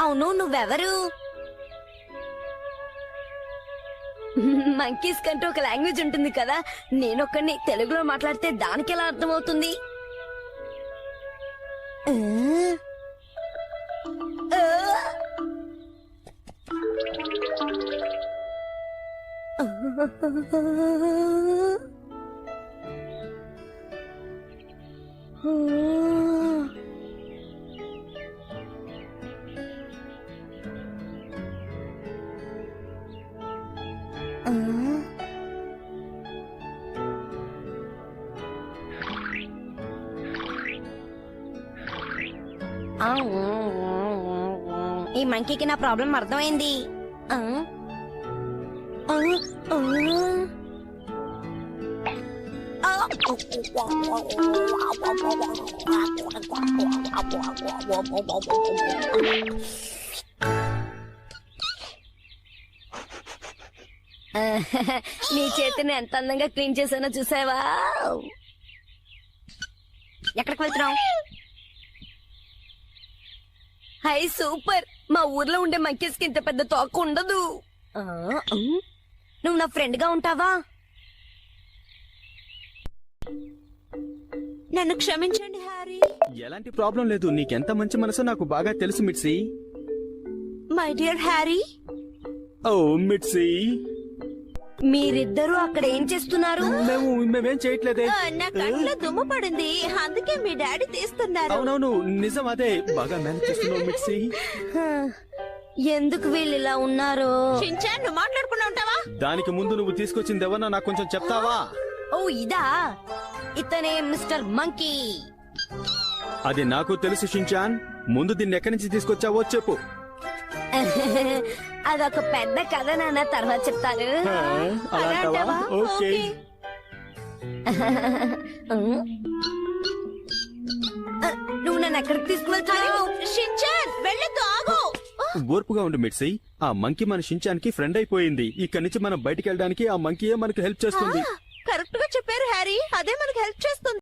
అవును, నువ్వెవరు? మంకీస్ కంటే ఒక లాంగ్వేజ్ ఉంటుంది కదా, నేనొక్కడిని తెలుగులో మాట్లాడితే దానికి ఎలా అర్థమవుతుంది? ఈ మంకీకి నా ప్రాబ్లం అర్థమైంది. నీ చేతిని ఎంత అందంగా క్లీన్ చేశానో చూసావా? ఎక్కడికి వెళ్తున్నావు? High, super. మా ఊర్లో ఉండే మంకీస్ కి ఇంత పెద్ద తోక ఉండదు. నువ్వు నా ఫ్రెండ్ గా ఉంటావా? నన్ను క్షమించండి హ్యారీ. ఎలాంటి ప్రాబ్లం లేదు. నీకెంత మంచి మనసో నాకు బాగా తెలుసు మిట్సీ. My dear Harry. ఓ మిట్సీ, మీరిద్దరూ అక్కడ ఏం చేస్తున్నారు? మేమేం చేయట్లేదే. నా కళ్ళలో దుమ్ము పడింది, అందుకే మీ డాడీ తీస్తున్నారు. అవునవును, నిజం అదే. బాగా మేనేజ్ చేస్తున్నావు మిట్సీ. ఎందుకు వీళ్ళు ఇలా ఉన్నారు? షిన్చాన్, నువ్వు మాట్లాడుకున్నా ఉంటావా? దానికి ముందు నువ్వు తీసుకొచ్చింది ఎవరన్నా నాకు కొంచెం చెప్తావా? ఓ ఇదా, ఇతనే మిస్టర్ మంకీ. అది నాకు తెలుసు షిన్చాన్. ముందు దీన్ని ఎక్కడి నుంచి తీసుకొచ్చావో చెప్పు. అదొక పెద్ద కథ నాన్న, తర్వాత చెప్తాను. అలా అంటావా? ఓకే. నువ్వు నన్ను ఎక్కడికి తీసుకువెళ్తావు? షిన్చాన్, వెళ్ళొద్దు, ఆగు. ఓర్పుగా ఉండు మిట్సీ. ఆ మంకీ మన షిన్చాన్ కి ఫ్రెండ్ అయిపోయింది. ఇక్కడి నుంచి మనం బయటికి వెళ్ళడానికి ఆ మంకీయే మనకు హెల్ప్ చేస్తుంది. కరెక్ట్ గా చెప్పారు హ్యారీ, అదే మనకి హెల్ప్ చేస్తుంది.